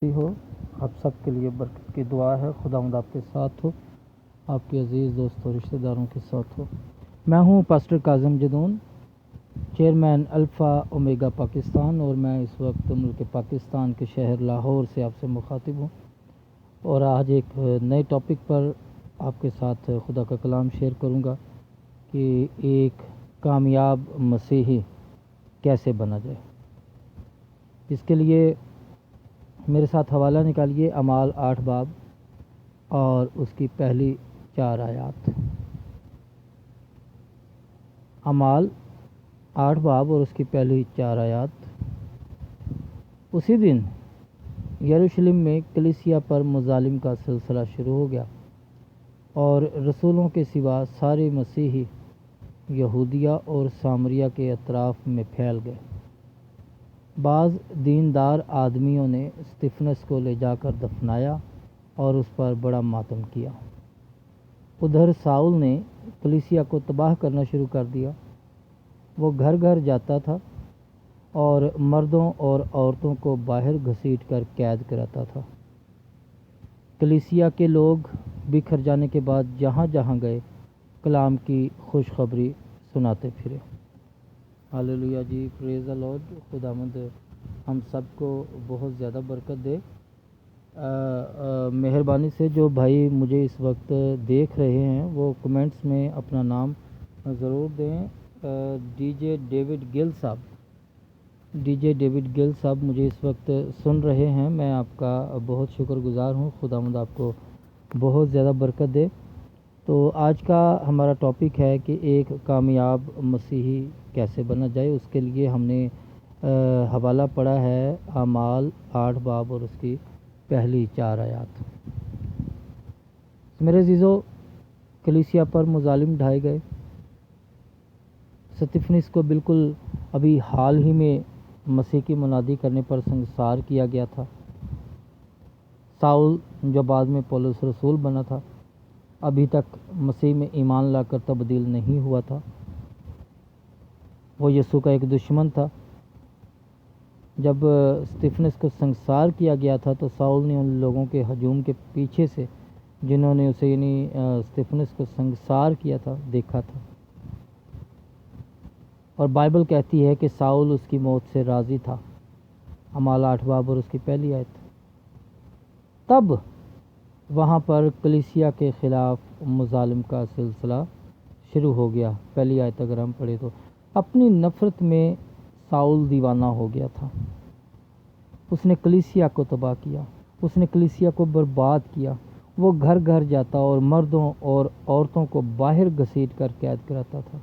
ہو آپ سب کے لیے برکت کی دعا ہے. خداوند آپ کے ساتھ ہو, آپ کے عزیز دوستوں رشتہ داروں کے ساتھ ہو. میں ہوں pastor Kazim Jadoon, chairman alpha omega Pakistan, اور میں اس وقت ملک پاکستان کے شہر لاہور سے آپ سے مخاطب ہوں. اور آج ایک نئے ٹاپک پر آپ کے ساتھ خدا کا کلام شیئر کروں گا کہ ایک کامیاب مسیحی کیسے بنا جائے. اس کے لیے میرے ساتھ حوالہ نکالیے اعمال 8 باب اور اس کی پہلی 4 آیات. اعمال 8 باب اور اس کی پہلی 4 آیات. اسی دن یروشلم میں کلیسیا پر مظالم کا سلسلہ شروع ہو گیا اور رسولوں کے سوا سارے مسیحی یہودیہ اور سامریہ کے اطراف میں پھیل گئے. بعض دیندار آدمیوں نے استفنس کو لے جا کر دفنایا اور اس پر بڑا ماتم کیا. ادھر ساؤل نے کلیسیا کو تباہ کرنا شروع کر دیا. وہ گھر گھر جاتا تھا اور مردوں اور عورتوں کو باہر گھسیٹ کر قید کراتا تھا. کلیسیا کے لوگ بکھر جانے کے بعد جہاں جہاں گئے کلام کی خوشخبری سناتے پھرے. ہاللیلویہ جی, پریز دی لارڈ. خداوند ہم سب کو بہت زیادہ برکت دے. مہربانی سے جو بھائی مجھے اس وقت دیکھ رہے ہیں وہ کمنٹس میں اپنا نام ضرور دیں. ڈی جے ڈیوڈ گل صاحب مجھے اس وقت سن رہے ہیں, میں آپ کا بہت شکر گزار ہوں. خداوند آپ کو بہت زیادہ برکت دے. تو آج کا ہمارا ٹاپک ہے کہ ایک کامیاب مسیحی کیسے بنا جائے. اس کے لیے ہم نے حوالہ پڑھا ہے اعمال 8 باب اور اس کی پہلی 4 آیات. میرے عزیزو, کلیسیا پر مظالم ڈھائے گئے. استفنس کو بالکل ابھی حال ہی میں مسیح کی منادی کرنے پر سنسار کیا گیا تھا. ساؤل جو بعد میں پولس رسول بنا تھا ابھی تک مسیح میں ایمان لا کر تبدیل نہیں ہوا تھا. وہ یسوع کا ایک دشمن تھا. جب استفنس کو سنسار کیا گیا تھا تو ساؤل نے ان لوگوں کے ہجوم کے پیچھے سے جنہوں نے اسے یعنی استفنس کو سنسار کیا تھا دیکھا تھا. اور بائبل کہتی ہے کہ ساؤل اس کی موت سے راضی تھا. اعمال 8 باب اور اس کی پہلی آیت. تب وہاں پر کلیسیا کے خلاف مظالم کا سلسلہ شروع ہو گیا. پہلی آیت اگر ہم پڑھیں تو اپنی نفرت میں ساؤل دیوانہ ہو گیا تھا. اس نے کلیسیا کو تباہ کیا, اس نے کلیسیا کو برباد کیا. وہ گھر گھر جاتا اور مردوں اور عورتوں کو باہر گھسیٹ کر قید کراتا تھا.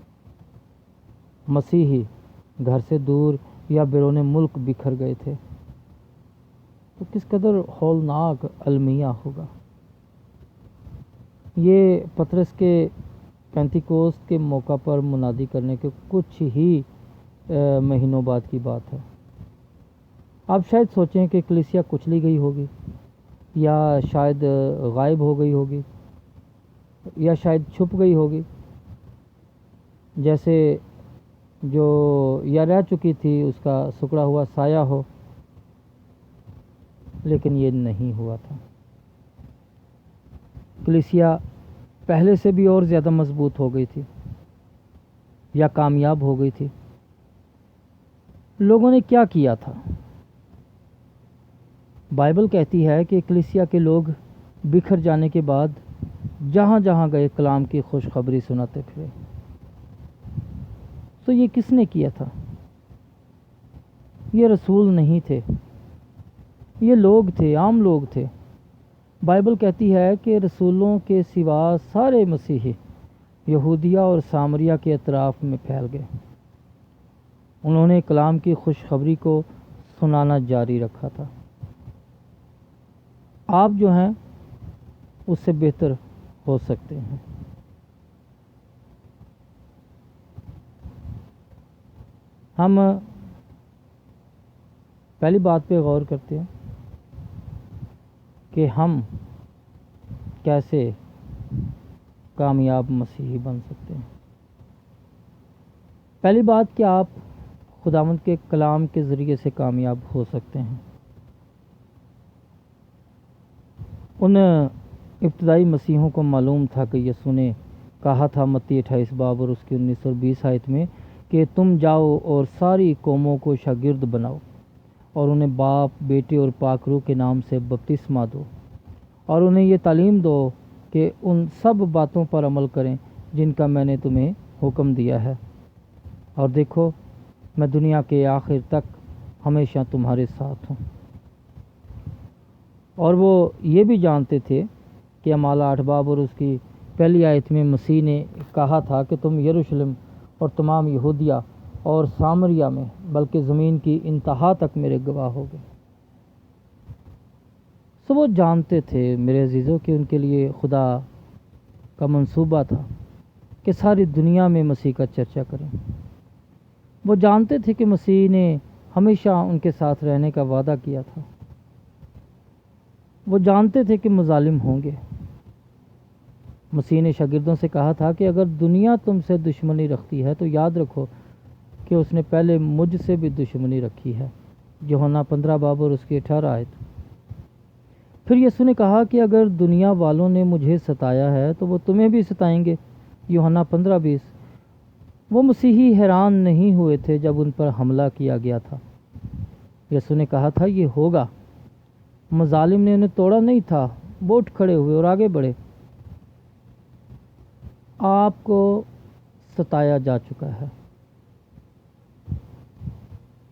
مسیحی گھر سے دور یا بیرون ملک بکھر گئے تھے تو کس قدر ہولناک المیہ ہوگا. یہ پطرس کے پینتیکوست کے موقع پر منادی کرنے کے کچھ ہی مہینوں بعد کی بات ہے. آپ شاید سوچیں کہ کلیسیا کچلی گئی ہوگی یا شاید غائب ہو گئی ہوگی یا شاید چھپ گئی ہوگی, جیسے جو یا رہ چکی تھی اس کا سکڑا ہوا سایہ ہو. لیکن یہ نہیں ہوا تھا. کلیسیا پہلے سے بھی اور زیادہ مضبوط ہو گئی تھی یا کامیاب ہو گئی تھی. لوگوں نے کیا کیا تھا؟ بائبل کہتی ہے کہ کلیسیا کے لوگ بکھر جانے کے بعد جہاں جہاں گئے کلام کی خوشخبری سناتے پھرے. تو یہ کس نے کیا تھا؟ یہ رسول نہیں تھے, یہ لوگ تھے, عام لوگ تھے. بائبل کہتی ہے کہ رسولوں کے سوا سارے مسیحی یہودیہ اور سامریہ کے اطراف میں پھیل گئے. انہوں نے کلام کی خوشخبری کو سنانا جاری رکھا تھا. آپ جو ہیں اس سے بہتر ہو سکتے ہیں. ہم پہلی بات پہ غور کرتے ہیں کہ ہم کیسے کامیاب مسیحی بن سکتے ہیں. پہلی بات کہ آپ خداوند کے کلام کے ذریعے سے کامیاب ہو سکتے ہیں. ان ابتدائی مسیحوں کو معلوم تھا کہ یسوع نے کہا تھا متی 28 باب اور اس کی 19 اور 20 آیت میں کہ تم جاؤ اور ساری قوموں کو شاگرد بناؤ اور انہیں باپ بیٹے اور پاک روح کے نام سے بپتسمہ دو اور انہیں یہ تعلیم دو کہ ان سب باتوں پر عمل کریں جن کا میں نے تمہیں حکم دیا ہے، اور دیکھو میں دنیا کے آخر تک ہمیشہ تمہارے ساتھ ہوں۔ اور وہ یہ بھی جانتے تھے کہ اعمال 8 باب اور اس کی پہلی آیت میں مسیح نے کہا تھا کہ تم یروشلم اور تمام یہودیہ اور سامریہ میں بلکہ زمین کی انتہا تک میرے گواہ ہوگے۔ سو وہ جانتے تھے میرے عزیزوں کہ ان کے لیے خدا کا منصوبہ تھا کہ ساری دنیا میں مسیح کا چرچا کریں۔ وہ جانتے تھے کہ مسیح نے ہمیشہ ان کے ساتھ رہنے کا وعدہ کیا تھا۔ وہ جانتے تھے کہ مظالم ہوں گے۔ مسیح نے شاگردوں سے کہا تھا کہ اگر دنیا تم سے دشمنی رکھتی ہے تو یاد رکھو کہ اس نے پہلے مجھ سے بھی دشمنی رکھی ہے، یوحنا 15 باب اور اس کی 18 آیت۔ پھر یسوع نے کہا کہ اگر دنیا والوں نے مجھے ستایا ہے تو وہ تمہیں بھی ستائیں گے، یوحنا 15:20۔ وہ مسیحی حیران نہیں ہوئے تھے جب ان پر حملہ کیا گیا تھا۔ یسوع نے کہا تھا یہ ہوگا۔ مظالم نے انہیں توڑا نہیں تھا، وہ اٹھ کھڑے ہوئے اور آگے بڑھے۔ آپ کو ستایا جا چکا ہے۔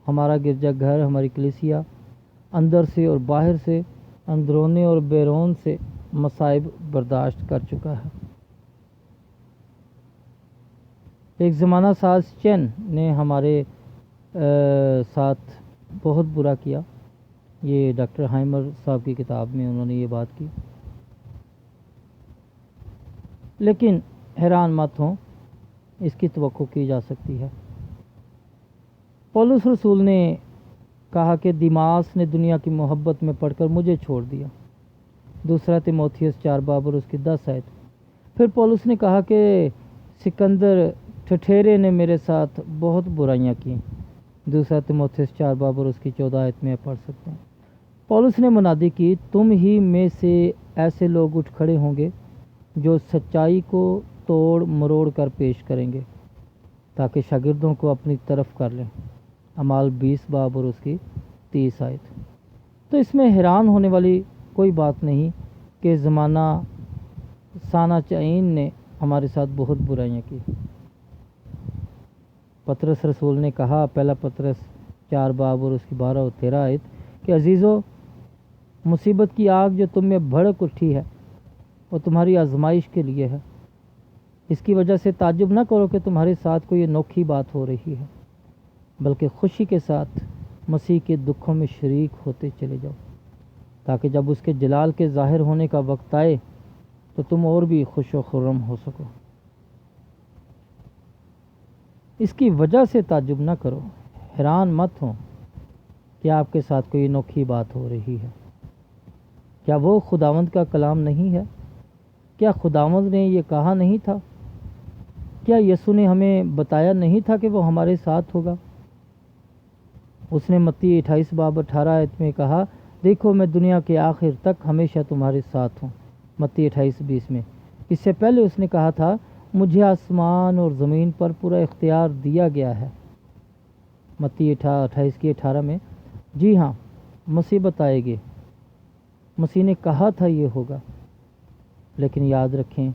ہمارا گرجا گھر، ہماری کلیسیا اندر سے اور باہر سے، اندرونے اور بیرون سے مصائب برداشت کر چکا ہے۔ ایک زمانہ ساز چین نے ہمارے ساتھ بہت برا کیا۔ یہ ڈاکٹر ہائمر صاحب کی کتاب میں انہوں نے یہ بات کی، لیکن حیران مت ہوں، اس کی توقع کی جا سکتی ہے۔ پولس رسول نے کہا کہ دیماس نے دنیا کی محبت میں پڑھ کر مجھے چھوڑ دیا، دوسرا تیموتھیوس 4 باب اور اس کی 10 آیت۔ پھر پولس نے کہا کہ سکندر ٹھٹھیرے نے میرے ساتھ بہت برائیاں کیں، دوسرا تیموتھیوس 4 باب اور اس کی 14 آیت میں پڑھ سکتے ہیں۔ پولس نے منادی کی، تم ہی میں سے ایسے لوگ اٹھ کھڑے ہوں گے جو سچائی کو توڑ مروڑ کر پیش کریں گے تاکہ شاگردوں کو اپنی طرف کر لیں، اعمال 20 باب اور اس کی 30 آیت۔ تو اس میں حیران ہونے والی کوئی بات نہیں کہ زمانہ سانچائین نے ہمارے ساتھ بہت برائیاں کی۔ پطرس رسول نے کہا، پہلا پطرس 4 باب اور اس کی 12 اور 13 آیت، کہ عزیزو، مصیبت کی آگ جو تم میں بھڑک اٹھی ہے وہ تمہاری آزمائش کے لیے ہے۔ اس کی وجہ سے تعجب نہ کرو کہ تمہارے ساتھ کوئی انوکھی بات ہو رہی ہے، بلکہ خوشی کے ساتھ مسیح کے دکھوں میں شریک ہوتے چلے جاؤ، تاکہ جب اس کے جلال کے ظاہر ہونے کا وقت آئے تو تم اور بھی خوش و خرم ہو سکو۔ اس کی وجہ سے تعجب نہ کرو، حیران مت ہو کہ آپ کے ساتھ کوئی انوکھی بات ہو رہی ہے۔ کیا وہ خداوند کا کلام نہیں ہے؟ کیا خداوند نے یہ کہا نہیں تھا؟ کیا یسوع نے ہمیں بتایا نہیں تھا کہ وہ ہمارے ساتھ ہوگا؟ اس نے متی 28 باب 18 آیت میں کہا، دیکھو میں دنیا کے آخر تک ہمیشہ تمہارے ساتھ ہوں، متی 28:20 میں۔ اس سے پہلے اس نے کہا تھا، مجھے آسمان اور زمین پر پورا اختیار دیا گیا ہے، متی 28:18 میں۔ جی ہاں، مصیبت آئے گی، مسیح نے کہا تھا یہ ہوگا، لیکن یاد رکھیں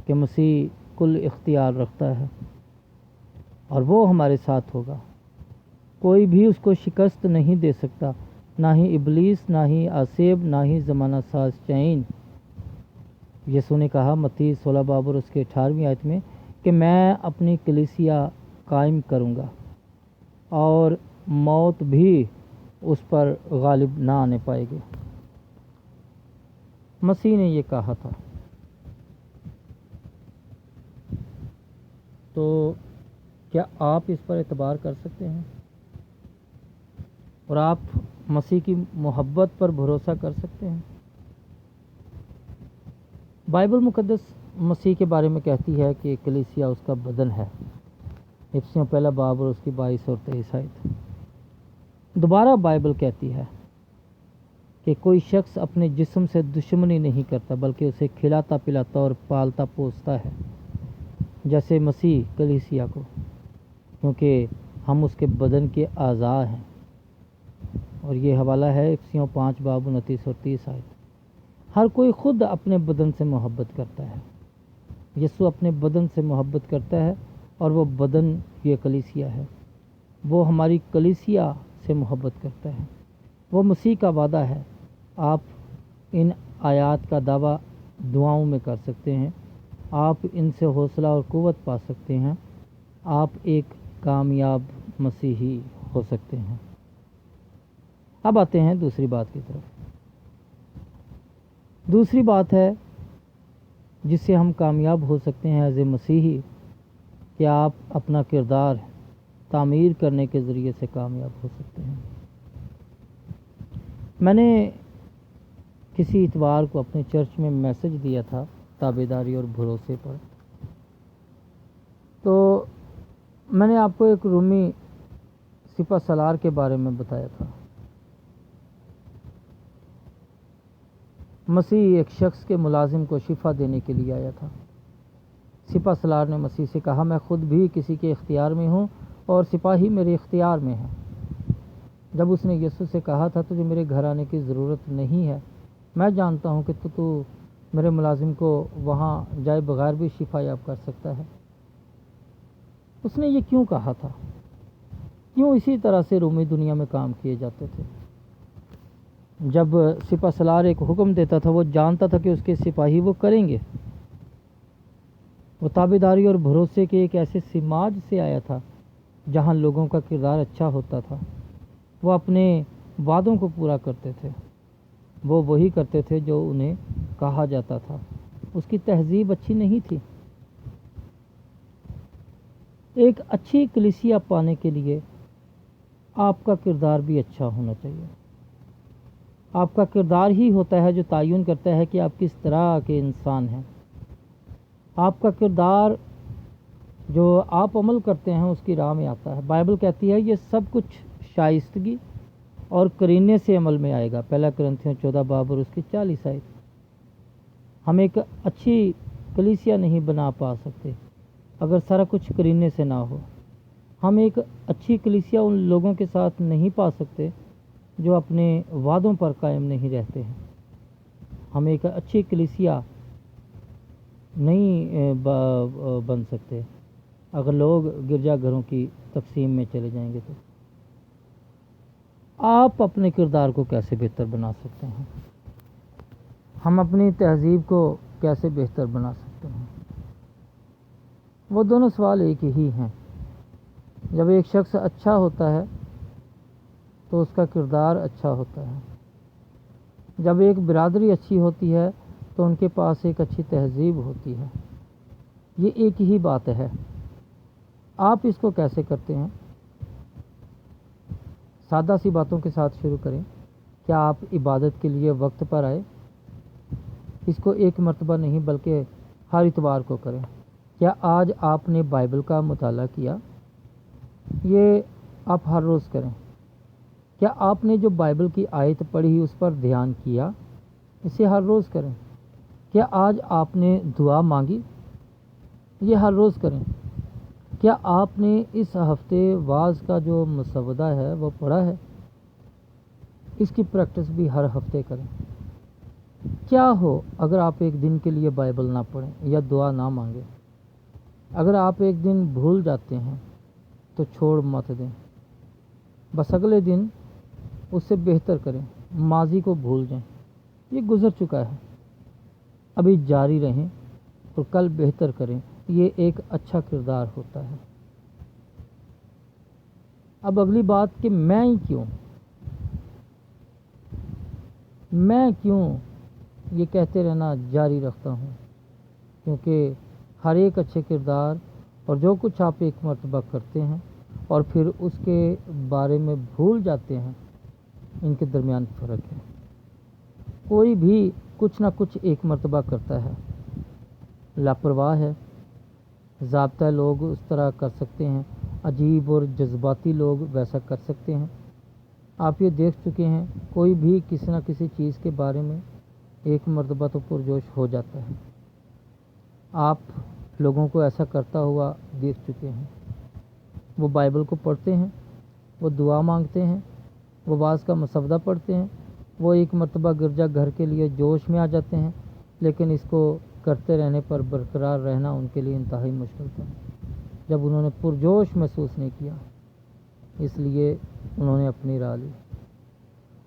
کہ مسیح کل اختیار رکھتا ہے اور وہ ہمارے ساتھ ہوگا۔ کوئی بھی اس کو شکست نہیں دے سکتا، نہ ہی ابلیس، نہ ہی آسیب، نہ ہی زمانہ ساز چین۔ یسوع نے کہا متی 16 باب اور اس کے 18ویں آیت میں کہ میں اپنی کلیسیا قائم کروں گا اور موت بھی اس پر غالب نہ آنے پائے گی۔ مسیح نے یہ کہا تھا۔ تو کیا آپ اس پر اعتبار کر سکتے ہیں اور آپ مسیح کی محبت پر بھروسہ کر سکتے ہیں؟ بائبل مقدس مسیح کے بارے میں کہتی ہے کہ کلیسیا اس کا بدن ہے، افسیوں 1 باب اور اس کی 22 اور 23 آیت۔ دوبارہ بائبل کہتی ہے کہ کوئی شخص اپنے جسم سے دشمنی نہیں کرتا بلکہ اسے کھلاتا پلاتا اور پالتا پوستا ہے، جیسے مسیح کلیسیا کو، کیونکہ ہم اس کے بدن کے اعضاء ہیں۔ اور یہ حوالہ ہے افسیوں 5 باب 29 اور 30 آیت۔ ہر کوئی خود اپنے بدن سے محبت کرتا ہے۔ یسوع اپنے بدن سے محبت کرتا ہے اور وہ بدن یہ کلیسیا ہے۔ وہ ہماری کلیسیا سے محبت کرتا ہے۔ وہ مسیح کا وعدہ ہے۔ آپ ان آیات کا دعویٰ دعاؤں میں کر سکتے ہیں۔ آپ ان سے حوصلہ اور قوت پا سکتے ہیں۔ آپ ایک کامیاب مسیحی ہو سکتے ہیں۔ اب آتے ہیں دوسری بات کی طرف۔ دوسری بات ہے جس سے ہم کامیاب ہو سکتے ہیں ایز اے مسیحی، کہ آپ اپنا کردار تعمیر کرنے کے ذریعے سے کامیاب ہو سکتے ہیں۔ میں نے کسی اتوار کو اپنے چرچ میں میسج دیا تھا تابعداری اور بھروسے پر، تو میں نے آپ کو ایک رومی سپہ سالار کے بارے میں بتایا تھا۔ مسیح ایک شخص کے ملازم کو شفا دینے کے لیے آیا تھا۔ سپہ سالار نے مسیح سے کہا، میں خود بھی کسی کے اختیار میں ہوں اور سپاہی میرے اختیار میں ہیں۔ جب اس نے یسوع سے کہا تھا، تجھے میرے گھر آنے کی ضرورت نہیں ہے، میں جانتا ہوں کہ تو میرے ملازم کو وہاں جائے بغیر بھی شفا یاب کر سکتا ہے۔ اس نے یہ کیوں کہا تھا؟ کیوں اسی طرح سے رومی دنیا میں کام کیے جاتے تھے؟ جب سپہ سالار ایک حکم دیتا تھا، وہ جانتا تھا کہ اس کے سپاہی وہ کریں گے۔ وہ تابعداری اور بھروسے کے ایک ایسے سماج سے آیا تھا جہاں لوگوں کا کردار اچھا ہوتا تھا۔ وہ اپنے وعدوں کو پورا کرتے تھے۔ وہ وہی کرتے تھے جو انہیں کہا جاتا تھا۔ اس کی تہذیب اچھی نہیں تھی۔ ایک اچھی کلیسیا پانے کے لیے آپ کا کردار بھی اچھا ہونا چاہیے۔ آپ کا کردار ہی ہوتا ہے جو تعین کرتا ہے کہ آپ کس طرح کے انسان ہیں۔ آپ کا کردار جو آپ عمل کرتے ہیں اس کی راہ میں آتا ہے۔ بائبل کہتی ہے یہ سب کچھ شائستگی اور کرینے سے عمل میں آئے گا، 1 کرنتھیوں 14 باب اور اس کی 40 آیت۔ ہم ایک اچھی کلیسیا نہیں بنا پا سکتے اگر سارا کچھ کرینے سے نہ ہو۔ ہم ایک اچھی کلیسیا ان لوگوں کے ساتھ نہیں پا سکتے جو اپنے وعدوں پر قائم نہیں رہتے ہیں۔ ہم ایک اچھی کلیسیا نہیں بن سکتے اگر لوگ گرجا گھروں کی تقسیم میں چلے جائیں گے۔ تو آپ اپنے کردار کو کیسے بہتر بنا سکتے ہیں؟ ہم اپنی تہذیب کو کیسے بہتر بنا سکتے ہیں؟ وہ دونوں سوال ایک ہی ہیں۔ جب ایک شخص اچھا ہوتا ہے تو اس کا کردار اچھا ہوتا ہے۔ جب ایک برادری اچھی ہوتی ہے تو ان کے پاس ایک اچھی تہذیب ہوتی ہے۔ یہ ایک ہی بات ہے۔ آپ اس کو کیسے کرتے ہیں؟ سادہ سی باتوں کے ساتھ شروع کریں۔ کیا آپ عبادت کے لیے وقت پر آئے؟ اس کو ایک مرتبہ نہیں بلکہ ہر اتوار کو کریں۔ کیا آج آپ نے بائبل کا مطالعہ کیا؟ یہ آپ ہر روز کریں۔ کیا آپ نے جو بائبل کی آیت پڑھی اس پر دھیان کیا؟ اسے ہر روز کریں۔ کیا آج آپ نے دعا مانگی؟ یہ ہر روز کریں۔ کیا آپ نے اس ہفتے وعظ کا جو مسودہ ہے وہ پڑھا ہے؟ اس کی پریکٹس بھی ہر ہفتے کریں۔ کیا ہو اگر آپ ایک دن کے لیے بائبل نہ پڑھیں یا دعا نہ مانگیں؟ اگر آپ ایک دن بھول جاتے ہیں تو چھوڑ مت دیں، بس اگلے دن اس سے بہتر کریں۔ ماضی کو بھول جائیں، یہ گزر چکا ہے۔ ابھی جاری رہیں اور کل بہتر کریں۔ یہ ایک اچھا کردار ہوتا ہے۔ اب اگلی بات کہ میں کیوں یہ کہتے رہنا جاری رکھتا ہوں، کیونکہ ہر ایک اچھے کردار اور جو کچھ آپ ایک مرتبہ کرتے ہیں اور پھر اس کے بارے میں بھول جاتے ہیں، ان کے درمیان فرق ہے۔ کوئی بھی کچھ نہ کچھ ایک مرتبہ کرتا ہے، لاپرواہ ہے۔ ضابطہ لوگ اس طرح کر سکتے ہیں، عجیب اور جذباتی لوگ ویسا کر سکتے ہیں۔ آپ یہ دیکھ چکے ہیں، کوئی بھی کسی نہ کسی چیز کے بارے میں ایک مرتبہ تو پرجوش ہو جاتا ہے۔ آپ لوگوں کو ایسا کرتا ہوا دیکھ چکے ہیں۔ وہ بائبل کو پڑھتے ہیں، وہ دعا مانگتے ہیں، وہ بعض کا مسودہ پڑھتے ہیں، وہ ایک مرتبہ گرجا گھر کے لیے جوش میں آ جاتے ہیں، لیکن اس کو کرتے رہنے پر برقرار رہنا ان کے لیے انتہائی مشکل تھا، جب انہوں نے پرجوش محسوس نہیں کیا، اس لیے انہوں نے اپنی راہ لی۔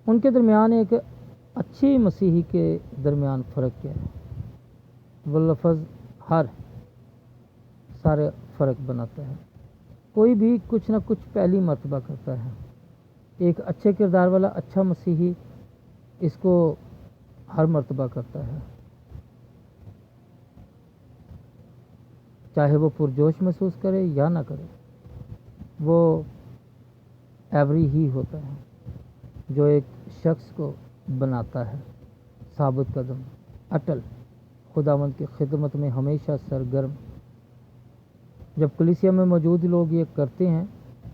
ان کے درمیان ایک اچھی مسیحی کے درمیان فرق کیا ہے؟ وہ لفظ ہر سارے فرق بناتا ہے۔ کوئی بھی کچھ نہ کچھ پہلی مرتبہ کرتا ہے۔ ایک اچھے کردار والا اچھا مسیحی اس کو ہر مرتبہ کرتا ہے، چاہے وہ پرجوش محسوس کرے یا نہ کرے، وہ ایوری ہی ہوتا ہے جو ایک شخص کو بناتا ہے ثابت قدم، اٹل، خداوند کی خدمت میں ہمیشہ سرگرم۔ جب کلیسیا میں موجود لوگ یہ کرتے ہیں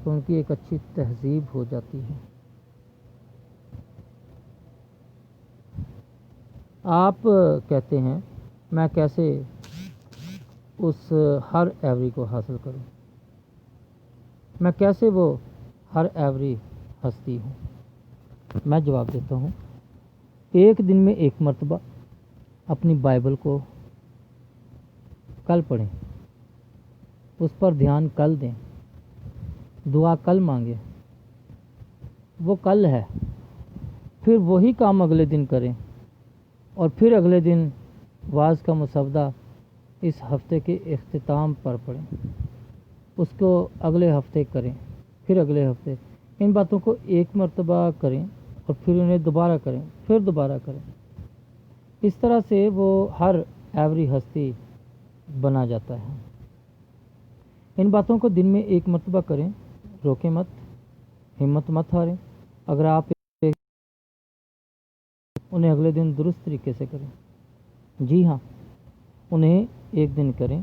تو ان کی ایک اچھی تہذیب ہو جاتی ہے۔ آپ کہتے ہیں میں کیسے اس ہر ایوری کو حاصل کروں، میں کیسے وہ ہر ایوری ہستی ہوں؟ میں جواب دیتا ہوں، ایک دن میں ایک مرتبہ اپنی بائبل کو کل پڑھیں، اس پر دھیان کل دیں، دعا کل مانگیں، وہ کل ہے، پھر وہی کام اگلے دن کریں، اور پھر اگلے دن وعظ کا مسودہ اس ہفتے کے اختتام پر پڑھیں، اس کو اگلے ہفتے کریں، پھر اگلے ہفتے ان باتوں کو ایک مرتبہ کریں اور پھر انہیں دوبارہ کریں، پھر دوبارہ کریں۔ اس طرح سے وہ ہر ایوری ہستی بنا جاتا ہے۔ ان باتوں کو دن میں ایک مرتبہ کریں، روکیں مت، ہمت مت ہاریں۔ اگر آپ انہیں اگلے دن درست طریقے سے کریں، جی ہاں، انہیں ایک دن کریں